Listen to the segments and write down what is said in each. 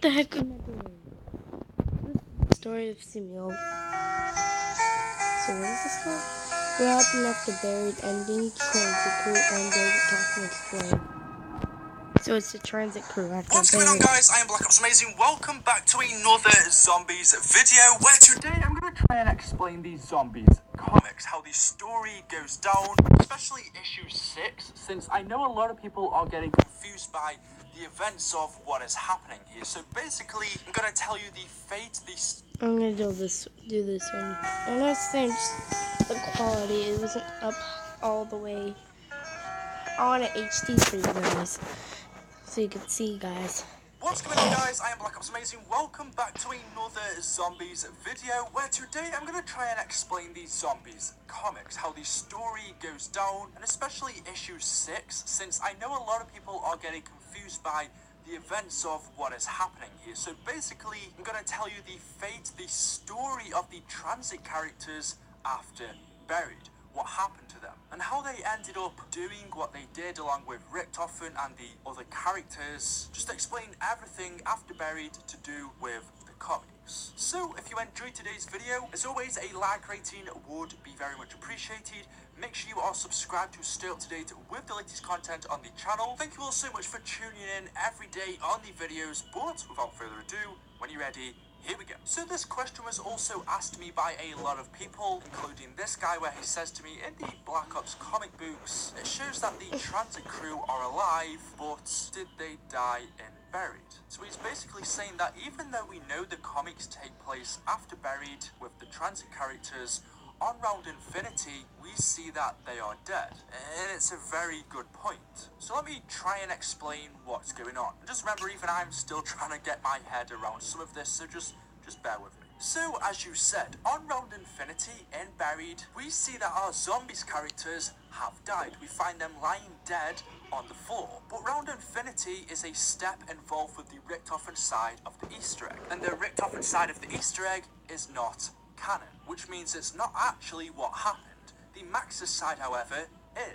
the heck am I doing? Story of Samuel. So what is this called? What happened after buried ending? TranZit crew and David Kaufman explained. So it's the TranZit crew after What's going on, guys? I am Black Ops Amazing. Welcome back to another zombies video, where today I'm going to try and explain these zombies comics, how the story goes down, especially issue 6, since I know a lot of people are getting confused by the events of what is happening here. So basically, I'm going to tell you the fate, I'm gonna do this one. I know it's saying the quality, it wasn't up all the way. I want an HD for you guys, so you can see, guys. What's going on, guys? I am Black Ops Amazing. Welcome back to another zombies video, where today I'm going to try and explain these zombies comics, how the story goes down, and especially issue 6, since I know a lot of people are getting confused by the events of what is happening here. So basically, I'm going to tell you the fate, the story of the TranZit characters after Buried. What happened to them, and how they ended up doing what they did along with Richtofen and the other characters. Just explain everything after Buried to do with the comics. So if you enjoyed today's video, as always, a like rating would be very much appreciated. Make sure you are subscribed to stay up to date with the latest content on the channel. Thank you all so much for tuning in every day on the videos, but without further ado, when you're ready, here we go. So this question was also asked me by a lot of people, including this guy, where he says to me, in the Black Ops comic books, it shows that the TranZit crew are alive, but did they die in Buried? So he's basically saying that even though we know the comics take place after Buried with the TranZit characters, on Round Infinity, we see that they are dead, and it's a very good point. So let me try and explain what's going on. And just remember, even I'm still trying to get my head around some of this, so just bear with me. So, as you said, on Round Infinity in Buried, we see that our zombies characters have died. We find them lying dead on the floor. But Round Infinity is a step involved with the Richtofen side of the Easter egg. And the Richtofen side of the Easter egg is not canon, which means it's not actually what happened. The Maxis side, however,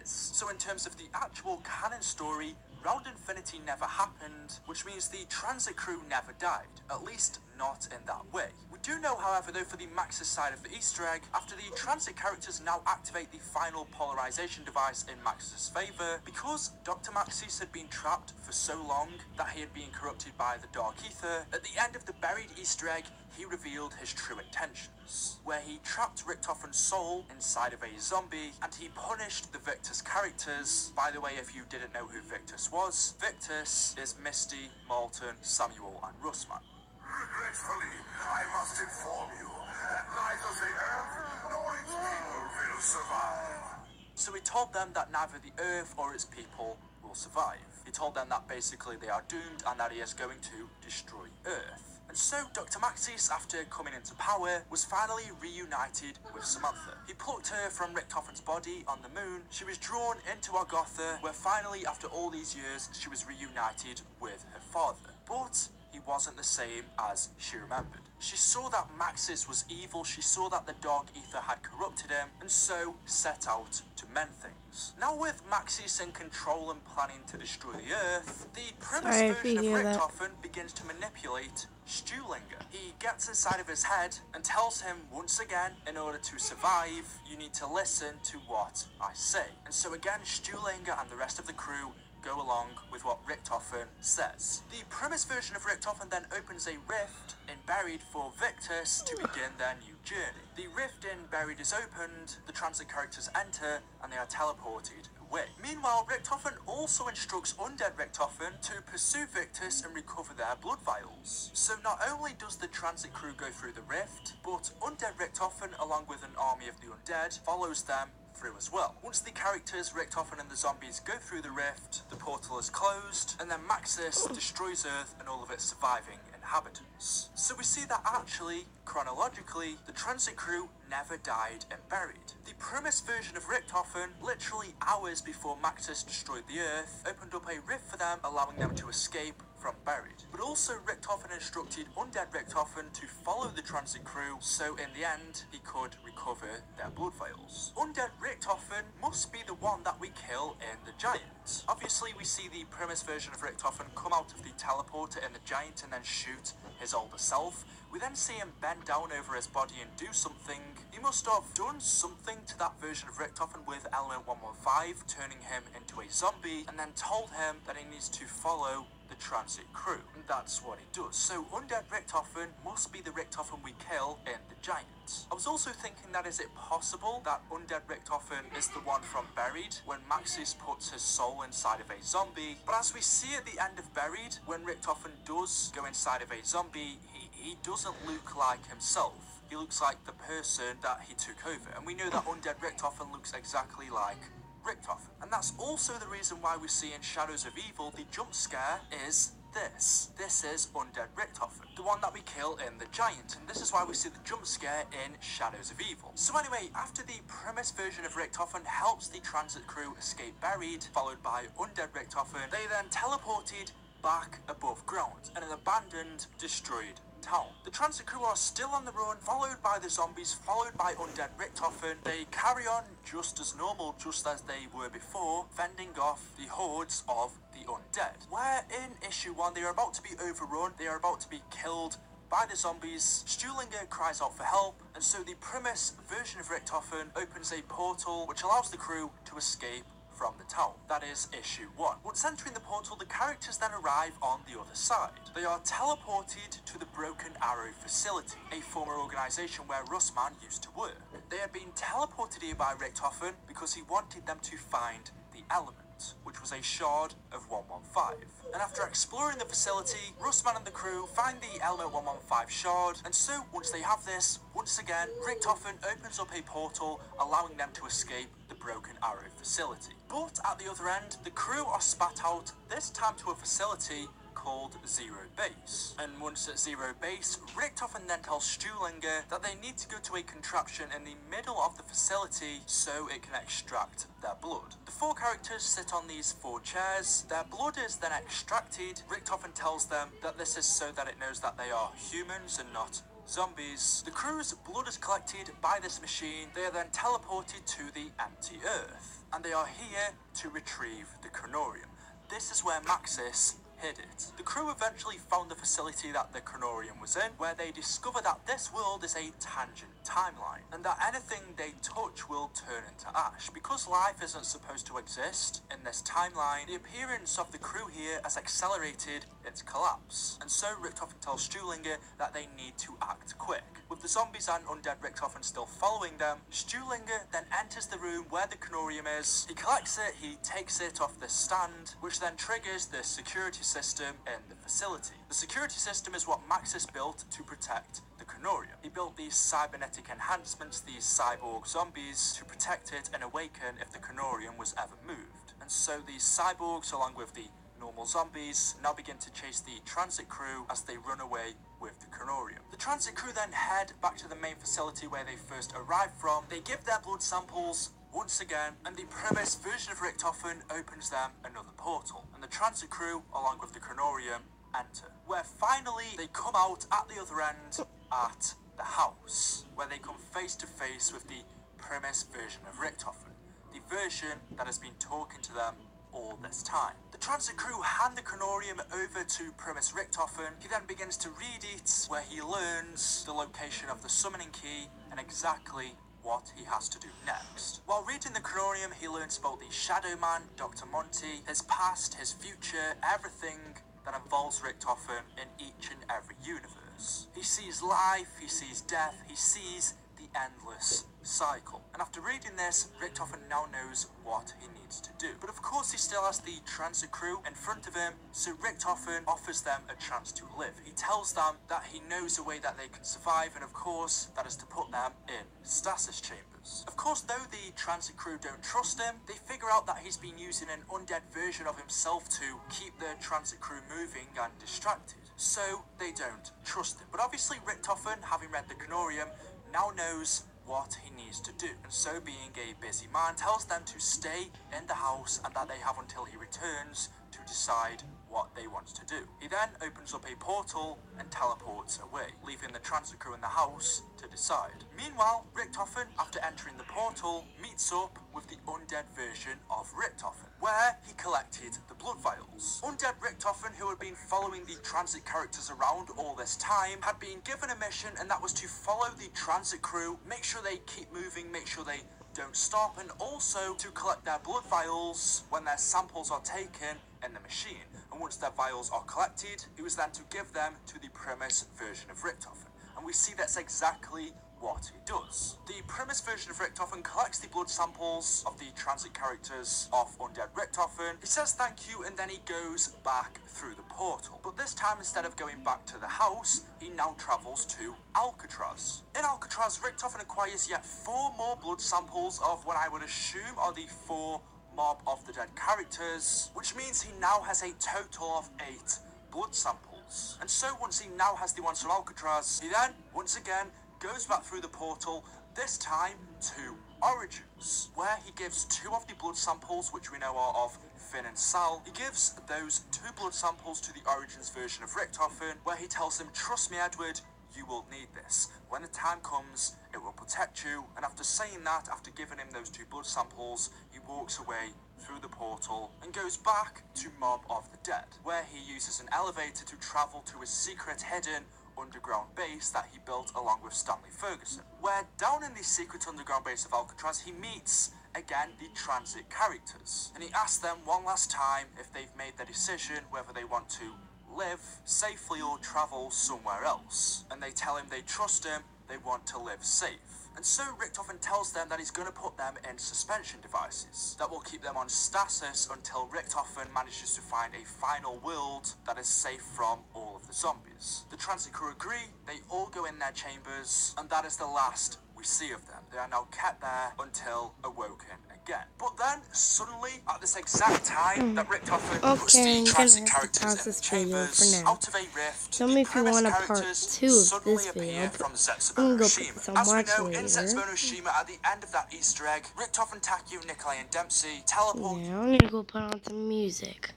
is. So in terms of the actual canon story, Round Infinity never happened, which means the TranZit crew never died, at least not in that way. We do know, however, though, for the Maxis side of the Easter egg, after the TranZit characters now activate the final polarization device in Maxis' favour, because Dr. Maxis had been trapped for so long that he had been corrupted by the Dark Ether, at the end of the Buried Easter egg, he revealed his true intentions, where he trapped Richtofen's soul inside of a zombie, and he punished the Victus characters. By the way, if you didn't know who Victus was, Victus is Misty, Malton, Samuel, and Russman. Regretfully, I must inform you that neither the Earth nor its people will survive. So he told them that neither the Earth or its people will survive. He told them that basically they are doomed and that he is going to destroy Earth. And so Dr. Maxis, after coming into power, was finally reunited with Samantha. He plucked her from Richtofen's body on the moon. She was drawn into Argotha, where finally, after all these years, she was reunited with her father. But he wasn't the same as she remembered. She saw that Maxis was evil, she saw that the Dark Ether had corrupted him, and so set out to mend things. Now with Maxis in control and planning to destroy the Earth, the premise version of Richtofen begins to manipulate Stuhlinger. He gets inside of his head and tells him once again, in order to survive, you need to listen to what I say. And so again, Stuhlinger and the rest of the crew go along with what Richtofen says. The premise version of Richtofen then opens a rift in Buried for Victus to begin their new journey. The rift in Buried is opened, the TranZit characters enter, and they are teleported away. Meanwhile, Richtofen also instructs Undead Richtofen to pursue Victus and recover their blood vials. So not only does the TranZit crew go through the rift, but Undead Richtofen, along with an army of the Undead, follows them through as well. Once the characters, Richtofen and the zombies, go through the rift, the portal is closed, and then Maxis destroys Earth and all of its surviving inhabitants. So we see that actually, chronologically, the TranZit crew never died and buried. The premise version of Richtofen, literally hours before Maxis destroyed the Earth, opened up a rift for them, allowing them to escape from Buried. But also Richtofen instructed Undead Richtofen to follow the TranZit crew, so in the end he could recover their blood vials. Undead Richtofen must be the one that we kill in the Giant. Obviously, we see the premise version of Richtofen come out of the teleporter in the Giant and then shoot his older self. We then see him bend down over his body and do something. He must have done something to that version of Richtofen with Element 115, turning him into a zombie, and then told him that he needs to follow the TranZit crew. And that's what he does. So Undead Richtofen must be the Richtofen we kill in the Giant. I was also thinking that is it possible that Undead Richtofen is the one from Buried, when Maxis puts his soul inside of a zombie. But as we see at the end of Buried, when Richtofen does go inside of a zombie, he doesn't look like himself. He looks like the person that he took over. And we know that Undead Richtofen looks exactly like Richtofen. And that's also the reason why we see in Shadows of Evil the jump scare is this. This is Undead Richtofen, the one that we kill in the Giant, and this is why we see the jump scare in Shadows of Evil. So anyway, after the premise version of Richtofen helps the TranZit crew escape Buried, followed by Undead Richtofen, they then teleported back above ground in an abandoned, destroyed town. The TranZit crew are still on the run, followed by the zombies, followed by Undead Richtofen. They carry on just as normal, just as they were before, fending off the hordes of the undead. Where in issue 1 they are about to be overrun, they are about to be killed by the zombies. Stuhlinger cries out for help, and so the premise version of Richtofen opens a portal which allows the crew to escape from the town. That is issue 1. Once entering the portal, the characters then arrive on the other side. They are teleported to the Broken Arrow facility, a former organisation where Russman used to work. They had been teleported here by Richtofen because he wanted them to find the element, which was a shard of 115. And after exploring the facility, Russman and the crew find the Element 115 shard, and so once they have this, once again, Richtofen opens up a portal, allowing them to escape the Broken Arrow facility. But at the other end, the crew are spat out, this time to a facility called Zero Base. And once at Zero Base, Richtofen then tells Stuhlinger that they need to go to a contraption in the middle of the facility so it can extract their blood. The 4 characters sit on these 4 chairs, their blood is then extracted. Richtofen tells them that this is so that it knows that they are humans and not zombies. The crew's blood is collected by this machine. They are then teleported to the empty Earth, and they are here to retrieve the Chronorium. This is where Maxis hid it. The crew eventually found the facility that the Chronorium was in, where they discover that this world is a tangent timeline, and that anything they touch will turn into ash. Because life isn't supposed to exist in this timeline, the appearance of the crew here has accelerated its collapse, and so Richtofen tells Stuhlinger that they need to act quick. With the zombies and undead Richtofen still following them, Stuhlinger then enters the room where the Chronorium is. He collects it, he takes it off the stand, which then triggers the security system in the facility. The security system is what Maxis built to protect the Chronorium. He built these cybernetic enhancements, these cyborg zombies, to protect it and awaken if the Chronorium was ever moved. And so these cyborgs, along with the normal zombies, now begin to chase the TranZit crew as they run away with the Chronorium. The TranZit crew then head back to the main facility where they first arrived from. They give their blood samples once again, and the premise version of Richtofen opens them another portal, and the TranZit crew, along with the Chronorium, enter, where finally they come out at the other end at the house, where they come face to face with the premise version of Richtofen, the version that has been talking to them all this time. The TranZit crew hand the Chronorium over to Premise Richtofen. He then begins to read it, where he learns the location of the summoning key and exactly what he has to do next. While reading the Chronorium, he learns about the Shadow Man, Dr. Monty, his past, his future, everything that involves Richtofen in each and every universe. He sees life, he sees death, he sees the endless cycle. And after reading this, Richtofen now knows what he needs to do. But of course he still has the TranZit crew in front of him, so Richtofen offers them a chance to live. He tells them that he knows a way that they can survive, and of course that is to put them in stasis chambers. Of course, though the TranZit crew don't trust him, they figure out that he's been using an undead version of himself to keep the TranZit crew moving and distracted, so they don't trust him. But obviously Richtofen, having read the Chronorium, now knows what he needs to do, and so being a busy man, tells them to stay in the house and that they have until he returns to decide what they want to do. He then opens up a portal and teleports away, leaving the transit crew in the house to decide. Meanwhile, Richtofen, after entering the portal, meets up with the undead version of Richtofen, where he collected the blood vials. Undead Richtofen, who had been following the transit characters around all this time, had been given a mission, and that was to follow the transit crew, make sure they keep moving, make sure they don't stop, and also to collect their blood vials when their samples are taken in the machine. And once their vials are collected, it was then to give them to the premise version of Richtofen. And we see that's exactly what he does. The premise version of Richtofen collects the blood samples of the transit characters of Undead Richtofen. He says thank you, and then he goes back through the portal. But this time, instead of going back to the house, he now travels to Alcatraz. In Alcatraz, Richtofen acquires yet 4 more blood samples of what I would assume are the 4 Mob of the Dead characters, which means he now has a total of 8 blood samples. And so once he now has the ones from Alcatraz, he then, once again, goes back through the portal, this time to Origins, where he gives 2 of the blood samples, which we know are of Finn and Sal. He gives those 2 blood samples to the Origins version of Richtofen, where he tells him, trust me, Edward, you will need this. When the time comes, it will protect you. And after saying that, after giving him those 2 blood samples, he walks away through the portal and goes back to Mob of the Dead, where he uses an elevator to travel to a secret hidden underground base that he built along with Stanley Ferguson, where down in the secret underground base of Alcatraz he meets again the transit characters, and he asks them one last time if they've made their decision whether they want to live safely or travel somewhere else, and they tell him they trust him, they want to live safe. And so Richtofen tells them that he's going to put them in suspension devices that will keep them on stasis until Richtofen manages to find a final world that is safe from all of the zombies. The transit crew agree, they all go in their chambers, and that is the last we see of them. They are now kept there until awoken again. But then, suddenly, at this exact time that Richtofen puts Okay, the I'm gonna transit have to characters pause in the this video chambers, for now. out of a rift, Tell the me if you premise want a part characters 2 of suddenly this appear video, from but I'm Zetsubo gonna no go put Shima. this on As we watch know, in later. Zetsubo no Shima, at the end of that Easter egg, Richtofen, Takeo, Nikolai, and Dempsey teleport. Now I'm gonna go put on some music.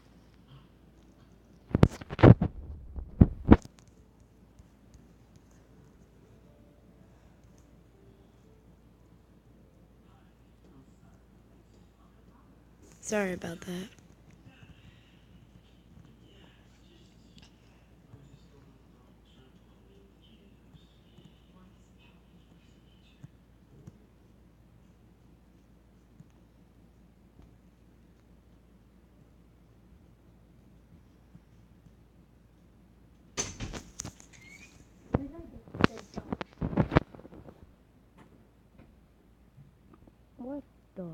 Sorry about that. What the